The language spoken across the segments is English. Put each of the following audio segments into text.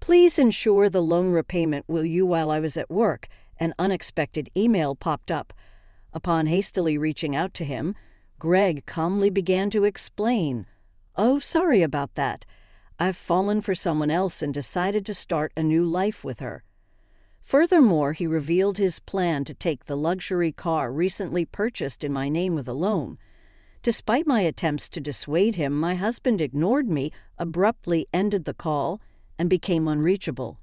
Please ensure the loan repayment will you while I was at work. An unexpected email popped up. Upon hastily reaching out to him, Greg calmly began to explain. "Oh, sorry about that. I've fallen for someone else and decided to start a new life with her." Furthermore, he revealed his plan to take the luxury car recently purchased in my name with a loan. Despite my attempts to dissuade him, my husband ignored me, abruptly ended the call, and became unreachable.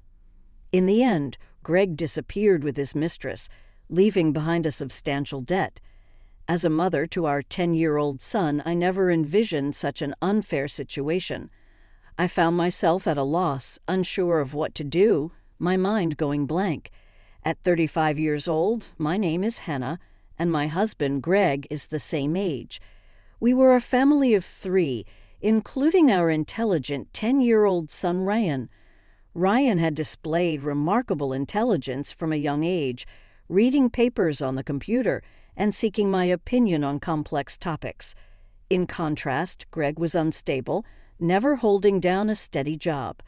In the end, Greg disappeared with his mistress, leaving behind a substantial debt. As a mother to our 10-year-old son, I never envisioned such an unfair situation. I found myself at a loss, unsure of what to do, my mind going blank. At 35 years old, my name is Hannah, and my husband, Greg, is the same age. We were a family of 3, including our intelligent 10-year-old son, Ryan. Ryan had displayed remarkable intelligence from a young age, reading papers on the computer and seeking my opinion on complex topics. In contrast, Greg was unstable, never holding down a steady job.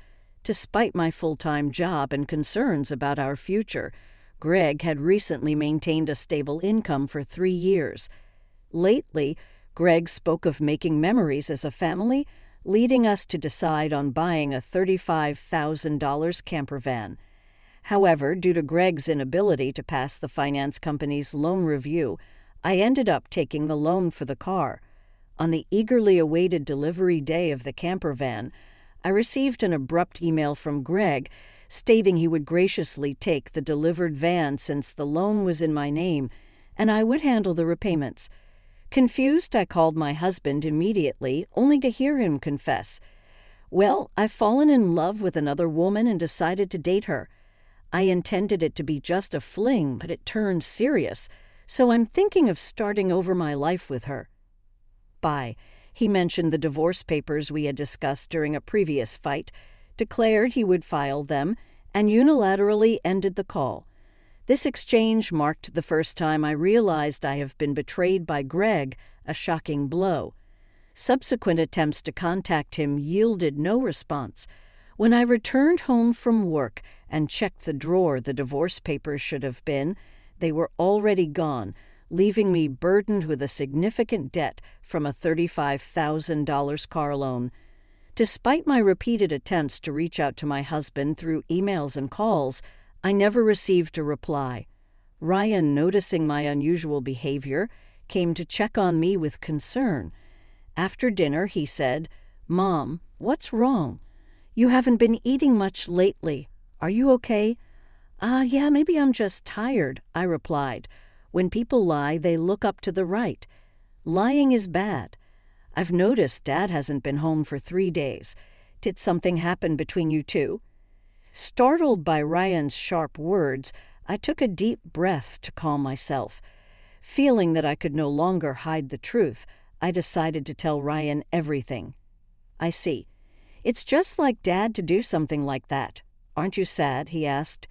Despite my full-time job and concerns about our future, Greg had recently maintained a stable income for 3 years. Lately, Greg spoke of making memories as a family, leading us to decide on buying a $35,000 camper van. However, due to Greg's inability to pass the finance company's loan review, I ended up taking the loan for the car. On the eagerly awaited delivery day of the camper van, I received an abrupt email from Greg stating he would graciously take the delivered van since the loan was in my name, and I would handle the repayments. Confused, I called my husband immediately, only to hear him confess, "Well, I've fallen in love with another woman and decided to date her. I intended it to be just a fling, but it turned serious, so I'm thinking of starting over my life with her." Bye. He mentioned the divorce papers we had discussed during a previous fight, declared he would file them, and unilaterally ended the call. This exchange marked the first time I realized I have been betrayed by Greg, a shocking blow. Subsequent attempts to contact him yielded no response. When I returned home from work and checked the drawer the divorce papers should have been, they were already gone, leaving me burdened with a significant debt from a $35,000 car loan. Despite my repeated attempts to reach out to my husband through emails and calls, I never received a reply. Ryan, noticing my unusual behavior, came to check on me with concern. After dinner, he said, "Mom, what's wrong? You haven't been eating much lately. Are you okay?" Yeah, maybe I'm just tired," I replied. When people lie, they look up to the right. Lying is bad. I've noticed Dad hasn't been home for 3 days. Did something happen between you two? Startled by Ryan's sharp words, I took a deep breath to calm myself. Feeling that I could no longer hide the truth, I decided to tell Ryan everything. "I see. It's just like Dad to do something like that. Aren't you sad?" he asked.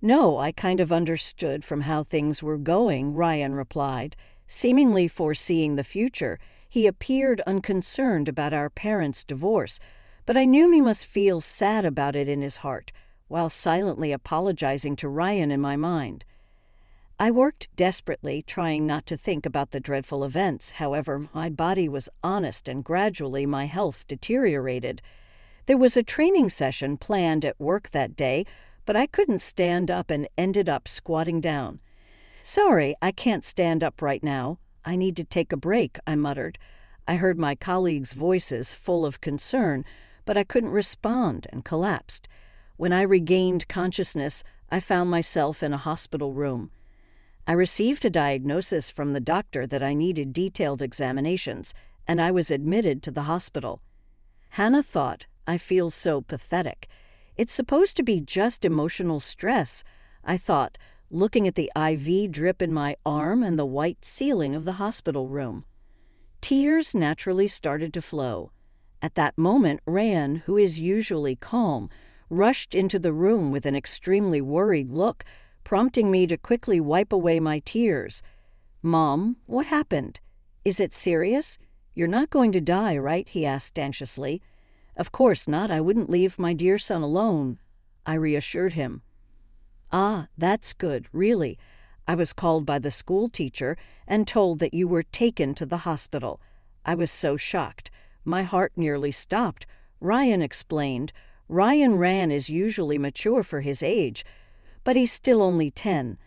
"No, I kind of understood from how things were going," Ryan replied. Seemingly foreseeing the future, he appeared unconcerned about our parents' divorce, but I knew he must feel sad about it in his heart, while silently apologizing to Ryan in my mind. I worked desperately, trying not to think about the dreadful events. However, my body was honest, and gradually my health deteriorated. There was a training session planned at work that day, but I couldn't stand up and ended up squatting down. "Sorry, I can't stand up right now. I need to take a break," I muttered. I heard my colleagues' voices full of concern, but I couldn't respond and collapsed. When I regained consciousness, I found myself in a hospital room. I received a diagnosis from the doctor that I needed detailed examinations, and I was admitted to the hospital. Hannah thought, "I feel so pathetic. It's supposed to be just emotional stress," I thought, looking at the IV drip in my arm and the white ceiling of the hospital room. Tears naturally started to flow. At that moment, Ryan, who is usually calm, rushed into the room with an extremely worried look, prompting me to quickly wipe away my tears. "Mom, what happened? Is it serious? You're not going to die, right?" he asked anxiously. "Of course not. I wouldn't leave my dear son alone." I reassured him. "Ah, that's good, really. I was called by the school teacher and told that you were taken to the hospital. I was so shocked. My heart nearly stopped." Ryan explained. "Ryan Ran is usually mature for his age, but he's still only 10.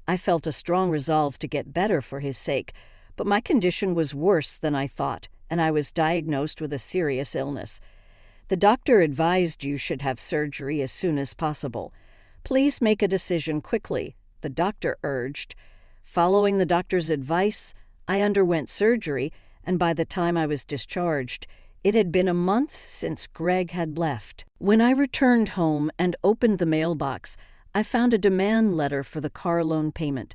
I felt a strong resolve to get better for his sake, but my condition was worse than I thought, and I was diagnosed with a serious illness. The doctor advised you should have surgery as soon as possible. Please make a decision quickly," the doctor urged. Following the doctor's advice, I underwent surgery, and by the time I was discharged, it had been a month since Greg had left. When I returned home and opened the mailbox, I found a demand letter for the car loan payment.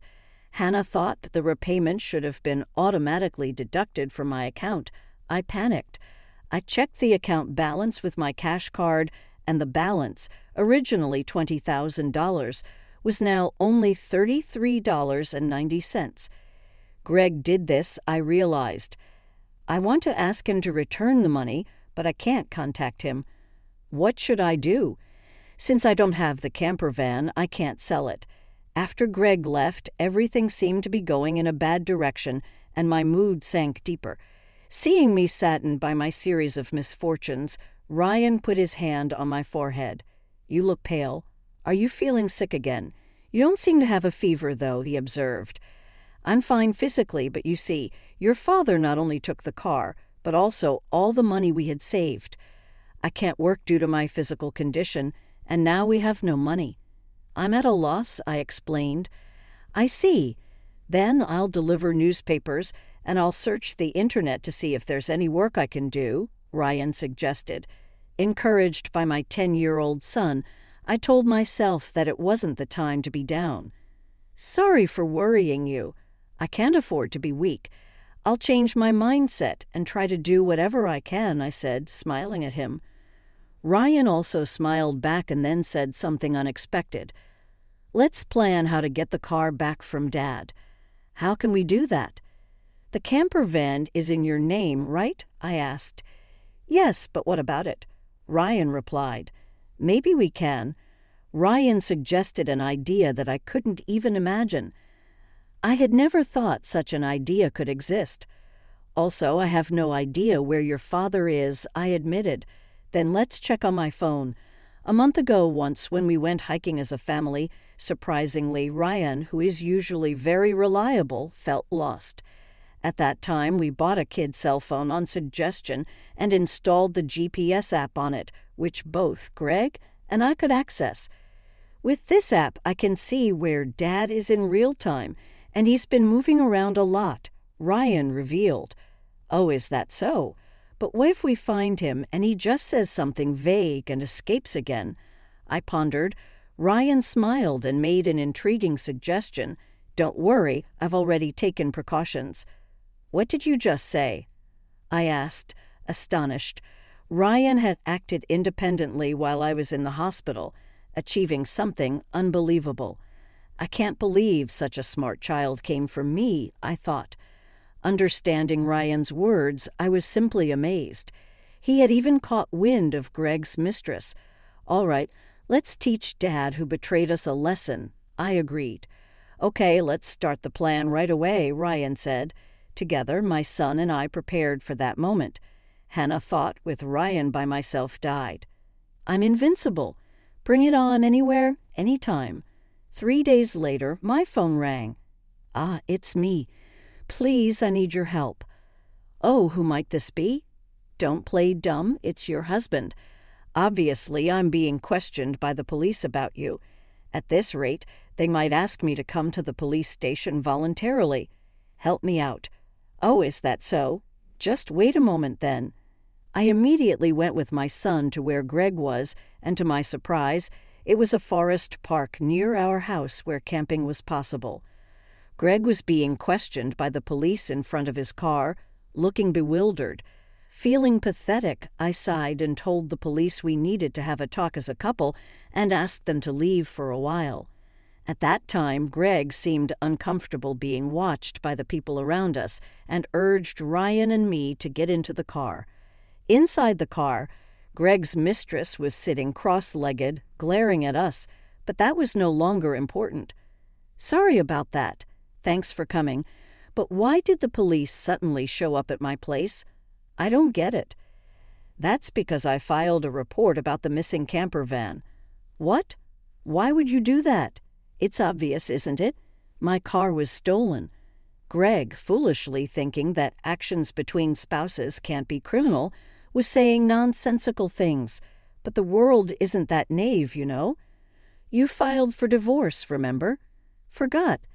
Hannah thought the repayment should have been automatically deducted from my account. I panicked. I checked the account balance with my cash card, and the balance, originally $20,000, was now only $33.90. Greg did this, I realized. I want to ask him to return the money, but I can't contact him. What should I do? Since I don't have the camper van, I can't sell it. After Greg left, everything seemed to be going in a bad direction, and my mood sank deeper. Seeing me saddened by my series of misfortunes, Ryan put his hand on my forehead. "You look pale. Are you feeling sick again? You don't seem to have a fever, though," he observed. "I'm fine physically, but you see, your father not only took the car, but also all the money we had saved. I can't work due to my physical condition, and now we have no money." "I'm at a loss," I explained. "I see. Then I'll deliver newspapers, and I'll search the internet to see if there's any work I can do," Ryan suggested. Encouraged by my 10-year-old son, I told myself that it wasn't the time to be down. "Sorry for worrying you. I can't afford to be weak. I'll change my mindset and try to do whatever I can," I said, smiling at him. Ryan also smiled back and then said something unexpected. "Let's plan how to get the car back from Dad." "How can we do that?" "The camper van is in your name, right?" I asked. "Yes, but what about it?" Ryan replied. "Maybe we can." Ryan suggested an idea that I couldn't even imagine. I had never thought such an idea could exist. "Also, I have no idea where your father is," I admitted. "Then let's check on my phone. A month ago once, when we went hiking as a family, surprisingly, Ryan, who is usually very reliable, felt lost. At that time, we bought a kid cell phone on suggestion and installed the GPS app on it, which both Greg and I could access. With this app, I can see where Dad is in real time, and he's been moving around a lot," Ryan revealed. "Oh, is that so? But what if we find him and he just says something vague and escapes again?" I pondered. Ryan smiled and made an intriguing suggestion. "Don't worry, I've already taken precautions." "What did you just say?" I asked, astonished. Ryan had acted independently while I was in the hospital, achieving something unbelievable. I can't believe such a smart child came from me, I thought. Understanding Ryan's words, I was simply amazed. He had even caught wind of Greg's mistress. "All right, let's teach Dad, who betrayed us, a lesson," I agreed. "Okay, let's start the plan right away," Ryan said. Together, my son and I prepared for that moment. Hannah thought with Ryan by myself died. "I'm invincible. Bring it on anywhere, anytime." 3 days later, my phone rang. "Ah, it's me. Please, I need your help." "Oh, who might this be?" "Don't play dumb. It's your husband. Obviously, I'm being questioned by the police about you. At this rate, they might ask me to come to the police station voluntarily. Help me out." "Oh, is that so? Just wait a moment then." I immediately went with my son to where Greg was, and to my surprise, it was a forest park near our house where camping was possible. Greg was being questioned by the police in front of his car, looking bewildered. Feeling pathetic, I sighed and told the police we needed to have a talk as a couple and asked them to leave for a while. At that time, Greg seemed uncomfortable being watched by the people around us and urged Ryan and me to get into the car. Inside the car, Greg's mistress was sitting cross-legged, glaring at us, but that was no longer important. "Sorry about that. Thanks for coming. But why did the police suddenly show up at my place? I don't get it." "That's because I filed a report about the missing camper van." "What? Why would you do that? It's obvious, isn't it? My car was stolen." Greg, foolishly thinking that actions between spouses can't be criminal, was saying nonsensical things. But the world isn't that naive, you know. "You filed for divorce, remember?" "Forgot.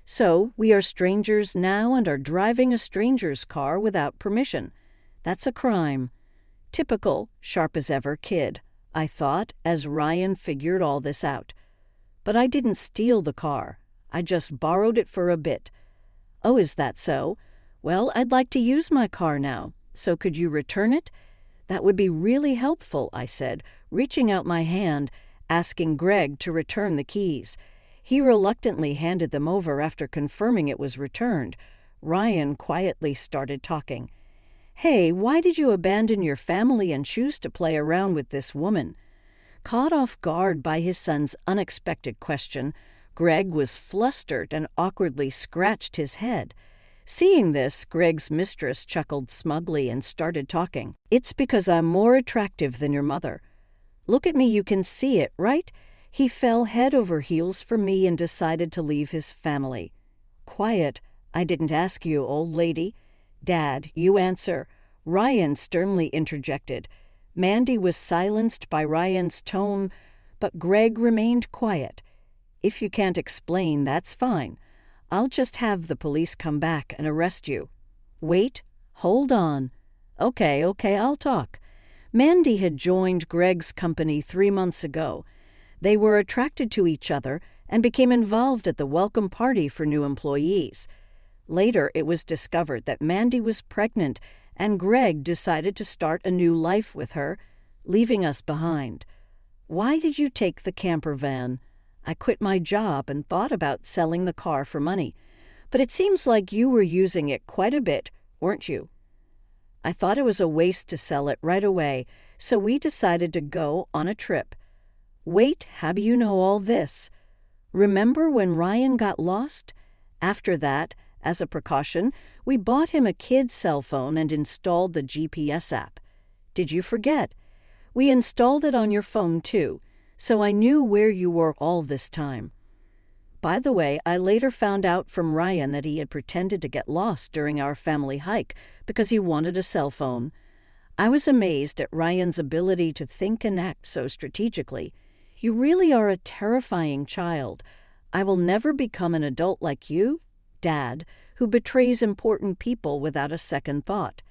So we are strangers now and are driving a stranger's car without permission. That's a crime." Typical, sharp-as-ever kid, I thought, as Ryan figured all this out. "But I didn't steal the car. I just borrowed it for a bit." "Oh, is that so? Well, I'd like to use my car now. So could you return it?" "That would be really helpful," I said, reaching out my hand, asking Greg to return the keys. He reluctantly handed them over after confirming it was returned. Ryan quietly started talking. "Hey, why did you abandon your family and choose to play around with this woman?" Caught off guard by his son's unexpected question, Greg was flustered and awkwardly scratched his head. Seeing this, Greg's mistress chuckled smugly and started talking. "It's because I'm more attractive than your mother. Look at me, you can see it, right? He fell head over heels for me and decided to leave his family." "Quiet. I didn't ask you, old lady." "Dad, you answer." Ryan sternly interjected. Mandy was silenced by Ryan's tone, but Greg remained quiet. "If you can't explain, that's fine. I'll just have the police come back and arrest you." "Wait. Hold on." Okay, I'll talk." Mandy had joined Greg's company 3 months ago. They were attracted to each other and became involved at the welcome party for new employees. Later, it was discovered that Mandy was pregnant, and Greg decided to start a new life with her, leaving us behind. "Why did you take the camper van?" "I quit my job and thought about selling the car for money. But it seems like you were using it quite a bit, weren't you?" "I thought it was a waste to sell it right away, so we decided to go on a trip." "Wait, how do you know all this?" "Remember when Ryan got lost? After that, as a precaution, we bought him a kid's cell phone and installed the GPS app." "Did you forget?" "We installed it on your phone too, so I knew where you were all this time." By the way, I later found out from Ryan that he had pretended to get lost during our family hike because he wanted a cell phone. I was amazed at Ryan's ability to think and act so strategically. "You really are a terrifying child. I will never become an adult like you, Dad, who betrays important people without a second thought."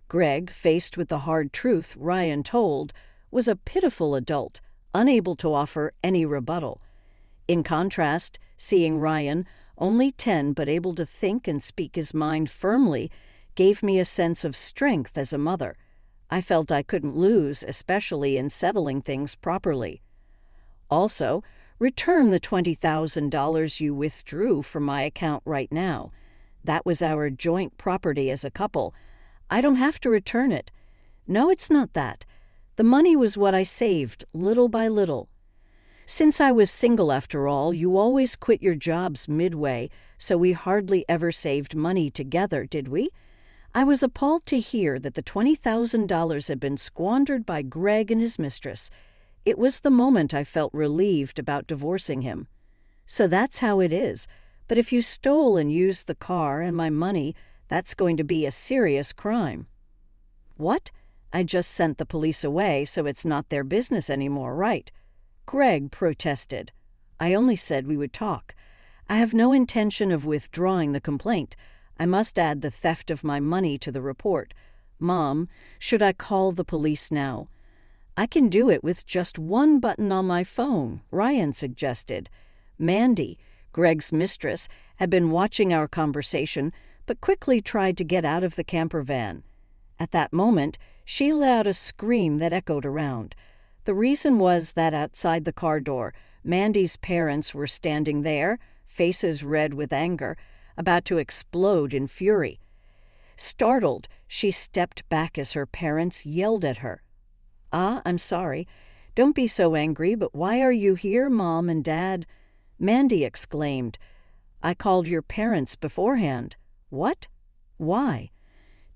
Greg, faced with the hard truth Ryan told, was a pitiful adult, unable to offer any rebuttal. In contrast, seeing Ryan, only 10 but able to think and speak his mind firmly, gave me a sense of strength as a mother. I felt I couldn't lose, especially in settling things properly. "Also, return the $20,000 you withdrew from my account right now. That was our joint property as a couple. I don't have to return it." "No, it's not that. The money was what I saved, little by little." "Since I was single after all, you always quit your jobs midway, so we hardly ever saved money together, did we?" I was appalled to hear that the $20,000 had been squandered by Greg and his mistress. It was the moment I felt relieved about divorcing him. "So that's how it is. But if you stole and used the car and my money, that's going to be a serious crime." "What? I just sent the police away, so it's not their business anymore, right?" Greg protested. "I only said we would talk. I have no intention of withdrawing the complaint. I must add the theft of my money to the report. Mom, should I call the police now?" "I can do it with just one button on my phone," Ryan suggested. Mandy, Greg's mistress, had been watching our conversation, but quickly tried to get out of the camper van. At that moment, she let out a scream that echoed around. The reason was that outside the car door, Mandy's parents were standing there, faces red with anger, about to explode in fury. Startled, she stepped back as her parents yelled at her. "Ah, I'm sorry. Don't be so angry, but why are you here, Mom and Dad?" Mandy exclaimed. "I called your parents beforehand." "What? Why?"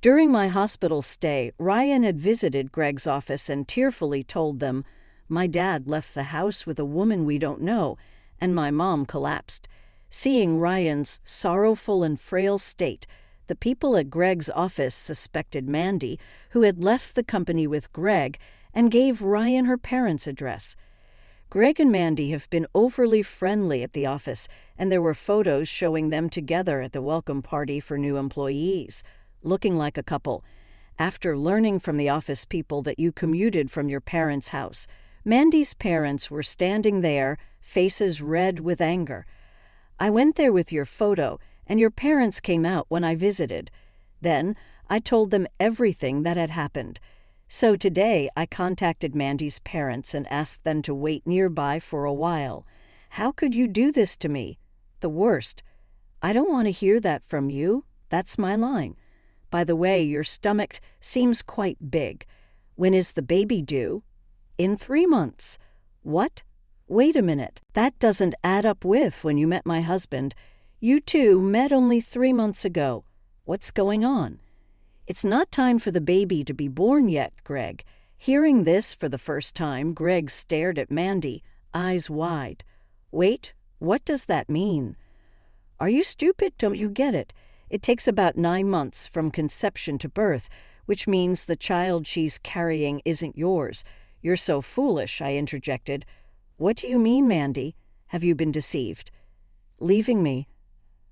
During my hospital stay, Ryan had visited Greg's office and tearfully told them, "My dad left the house with a woman we don't know," and my mom collapsed. Seeing Ryan's sorrowful and frail state, the people at Greg's office suspected Mandy, who had left the company with Greg, and gave Ryan her parents' address. Greg and Mandy have been overly friendly at the office, and there were photos showing them together at the welcome party for new employees, looking like a couple. After learning from the office people that you commuted from your parents' house, Mandy's parents were standing there, faces red with anger. "I went there with your photo, and your parents came out when I visited. Then I told them everything that had happened. So today I contacted Mandy's parents and asked them to wait nearby for a while. How could you do this to me? The worst. I don't want to hear that from you. That's my line. By the way, your stomach seems quite big. When is the baby due?" "In 3 months." "What? Wait a minute. That doesn't add up with when you met my husband. You two met only 3 months ago. What's going on?" "It's not time for the baby to be born yet, Greg." Hearing this for the first time, Greg stared at Mandy, eyes wide. "Wait, what does that mean?" "Are you stupid? Don't you get it? It takes about 9 months from conception to birth, which means the child she's carrying isn't yours." "You're so foolish," I interjected. "What do you mean, Mandy? Have you been deceived?" "Leaving me.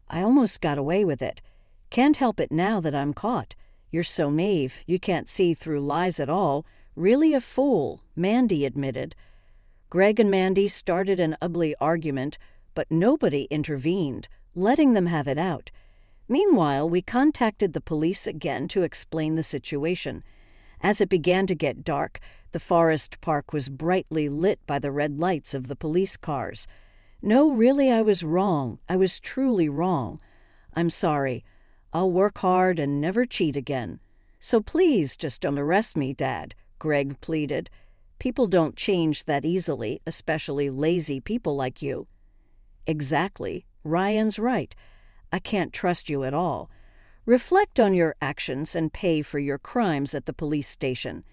I almost got away with it. Can't help it now that I'm caught." "You're so naive, you can't see through lies at all. Really a fool," Mandy admitted. Greg and Mandy started an ugly argument, but nobody intervened, letting them have it out. Meanwhile, we contacted the police again to explain the situation. As it began to get dark, the forest park was brightly lit by the red lights of the police cars. "No, really, I was wrong. I was truly wrong. I'm sorry. I'll work hard and never cheat again. So please just don't arrest me, Dad," Greg pleaded. "People don't change that easily, especially lazy people like you." "Exactly. Ryan's right. I can't trust you at all. Reflect on your actions and pay for your crimes at the police station.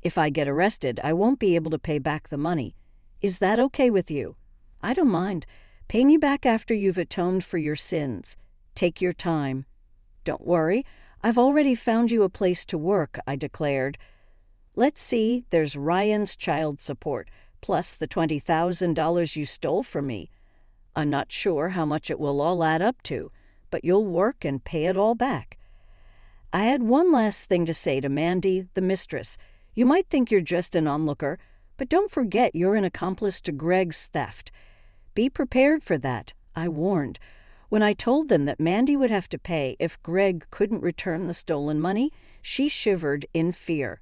If I get arrested, I won't be able to pay back the money. Is that okay with you?" "I don't mind. Pay me back after you've atoned for your sins. Take your time." "Don't worry. I've already found you a place to work," I declared. "Let's see, there's Ryan's child support, plus the $20,000 you stole from me. I'm not sure how much it will all add up to, but you'll work and pay it all back." I had one last thing to say to Mandy, the mistress. "You might think you're just an onlooker, but don't forget you're an accomplice to Greg's theft. Be prepared for that," I warned. When I told them that Mandy would have to pay if Greg couldn't return the stolen money, she shivered in fear.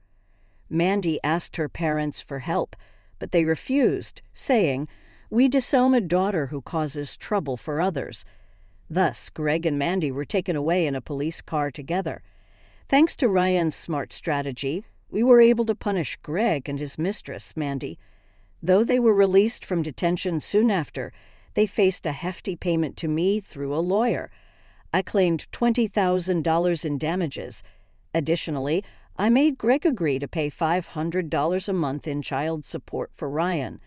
Mandy asked her parents for help, but they refused, saying, "We disown a daughter who causes trouble for others." Thus, Greg and Mandy were taken away in a police car together. Thanks to Ryan's smart strategy, we were able to punish Greg and his mistress, Mandy. Though they were released from detention soon after, they faced a hefty payment to me through a lawyer. I claimed $20,000 in damages. Additionally, I made Greg agree to pay $500 a month in child support for Ryan.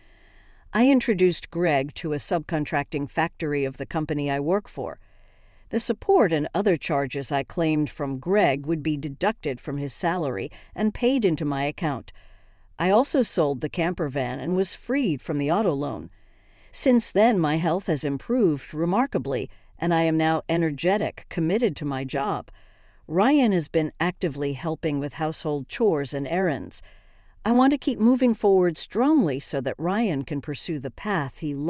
I introduced Greg to a subcontracting factory of the company I work for. The support and other charges I claimed from Greg would be deducted from his salary and paid into my account. I also sold the camper van and was freed from the auto loan. Since then, my health has improved remarkably, and I am now energetic, committed to my job. Ryan has been actively helping with household chores and errands. I want to keep moving forward strongly so that Ryan can pursue the path he loves.